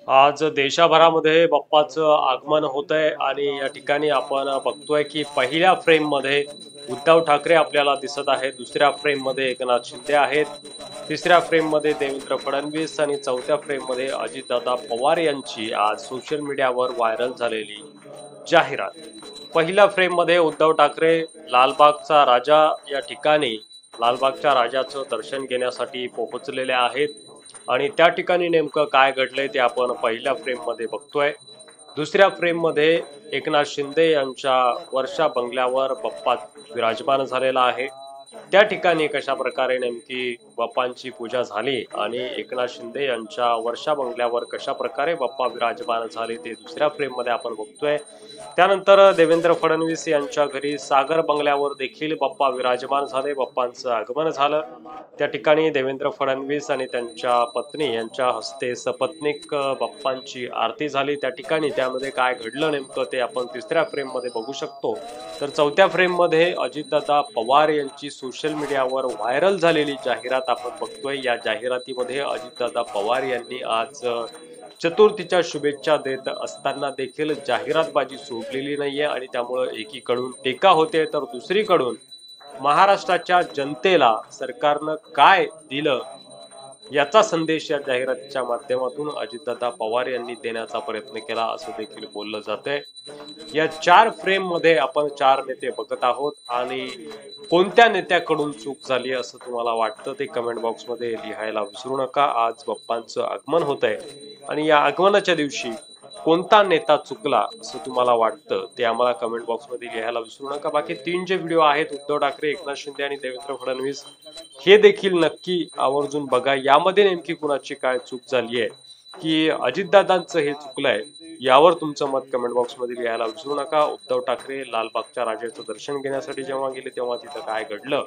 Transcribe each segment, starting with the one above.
आज देशभरामध्ये बाप्पाचं आगमन होतंय आणि या ठिकाणी आपण बघतोय की पहिल्या फ्रेम मध्ये उद्धव ठाकरे आपल्याला दिसत आहेत, दुसऱ्या फ्रेम मध्ये एकनाथ शिंदे आहेत, तिसऱ्या फ्रेम मध्ये देवेंद्र फडणवीस आणि चौथ्या फ्रेम मध्ये अजितदादा पवार यांची आज सोशल मीडियावर व्हायरल झालेली जाहिरात. पहिल्या फ्रेम मध्ये उद्धव ठाकरे लालबागचा राजा या ठिकाणी लालबागच्या राजाचं दर्शन घेण्यासाठी पोहोचलेले आहेत आणि त्या ठिकाणी नेमकं काय घडलंय ते आपण पहिल्या फ्रेम मध्ये बघतोय. दुसऱ्या फ्रेम मध्ये एकनाथ शिंदे यांच्या वर्षा बंगल्यावर बाप्पा विराजमान झालेला आहे. त्या ठिकाणी कशा प्रकारे नेमकी बाप्पांची पूजा झाली आणि एकनाथ शिंदे यांच्या वर्षा बंगल्यावर कशा प्रकारे बाप्पा विराजमान झाले ते दुसऱ्या फ्रेम मध्ये आपण बघतोय. त्यानंतर देवेंद्र फडणवीस यांच्या घरी सागर बंगल्यावर देखील बाप्पा विराजमान झाले, बाप्पांचं आगमन झालं. त्या ठिकाणी देवेंद्र फडणवीस आणि त्यांच्या पत्नी यांच्या हस्ते सपत्नीक बाप्पांची आरती झाली. त्या ठिकाणी त्यामध्ये काय घडलं नेमकं ते आपण तिसऱ्या फ्रेम मध्ये बघू शकतो. तर चौथ्या फ्रेम मध्ये अजितदादा पवार यांची सोशल मीडियावर व्हायरल झालेली जाहिरात आपण बघतोय. या जाहिरातीमध्ये अजितदादा पवार यांनी आज चतुर्थीच्या शुभेच्छा देत असताना देखील जाहिरातबाजी सोडलेली नाहीये आणि त्यामुळे एकीकडून टीका होते तर दुसरीकडून महाराष्ट्राच्या जनतेला सरकारनं काय दिलं याचा संदेश या जाहिरातीच्या माध्यमातून अजितदादा पवार यांनी देण्याचा प्रयत्न केला असं देखील बोललं जातंय. या चार फ्रेम मध्ये आपण चार नेते बघत आहोत आणि कोणत्या नेत्याकडून चूक झाली असं तुम्हाला वाटतं ते कमेंट बॉक्स मध्ये लिहायला विसरू नका. आज बाप्पांचं आगमन होत आहे आणि या आगमनाच्या दिवशी कोणता नेता चुकला असं तुम्हाला वाटतं ते आम्हाला कमेंट बॉक्स मध्ये लिहायला विसरू नका. बाकी तीन जे व्हिडिओ आहेत उद्धव ठाकरे, एकनाथ शिंदे आणि देवेंद्र फडणवीस हे देखील नक्की आवर्जून बघा. यामध्ये नेमकी कुणाची काय चूक झाली आहे की अजितदादांचं हे चुकलंय यावर तुमचं मत कमेंट बॉक्स मध्ये लिहायला विसरू नका. उद्धव ठाकरे लालबागच्या राजाचं दर्शन घेण्यासाठी जेव्हा गेले तेव्हा तिथं काय घडलं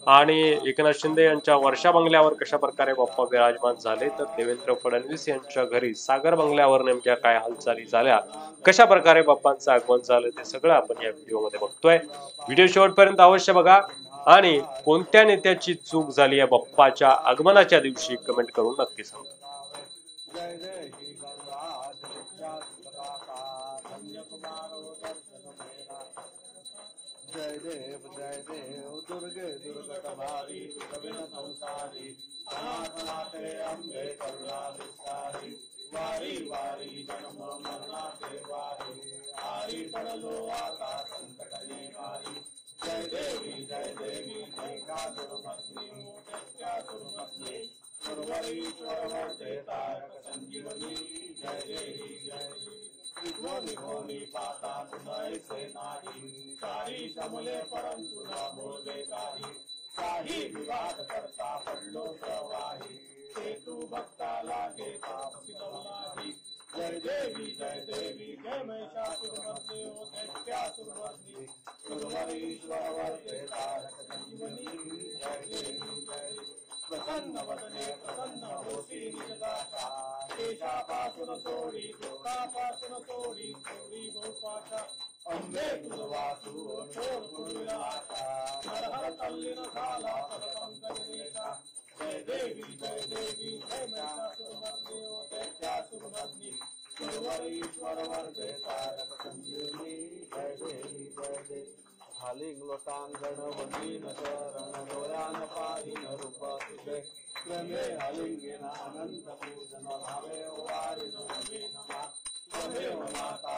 आणि एकनाथ शिंदे यांच्या वर्षा बंगल्यावर कशा प्रकारे बाप्पा विराजमान झाले, तर देवेंद्र फडणवीस यांच्या घरी सागर बंगल्यावर नेमक्या काय हालचाली झाल्या, कशा प्रकारे बाप्पांचं आगमन झालं ते सगळं आपण या व्हिडिओ मध्ये बघतोय. व्हिडिओ शेवटपर्यंत अवश्य बघा आणि कोणत्या नेत्याची चूक झाली आहे बाप्पाच्या आगमनाच्या दिवशी कमेंट करून नक्की सांगा. जय देव दुर्गे दुर्गटभारी दुर्गविन संसारी अनाथ माते अंबे करुणा विस्तारी वारी वारी जन्म मरणाचे वारी आरी पडलो आता संकट निवारी. जय देवी जय कासुरमस्मी कासुरमस्मी सुरवरीश्वर वर्ते तारक संजीवनी. जय देवी जय निघोनी पाता तुमैसे नाही काही जमले परंतु न बोले काही विवाद करता पडलो प्रवाही ते तू भक्ताला घेता नाही. जय देवी जय महिषासुरमर्दे ओ दैत्यासुरमर्दी सुरवरीश्वर वर्ते तारक संजीवनी. जय देवी जय प्रसन्न वदने प्रसन्न होती निजदाता देशापासून सोडी दुःखापासून सोडी सोडी भोपाचा अंबे तुझ वासू थोर पुरविला आता नरहर तल्लीन झाला पदपंकज रेखा. जय देवी जय महिषासुरमर्दे ओ दैत्यासुरमर्दी सुरवरीश्वर वर्ते तारक संजीवनी. जय देवी जय हालिंग लोटांगण वंदीन शरण डोळ्यान पाहिन रूप तुझे प्रेमे हालिंगेन अनंत पूजन भावे वारी नमा त्वमेव माता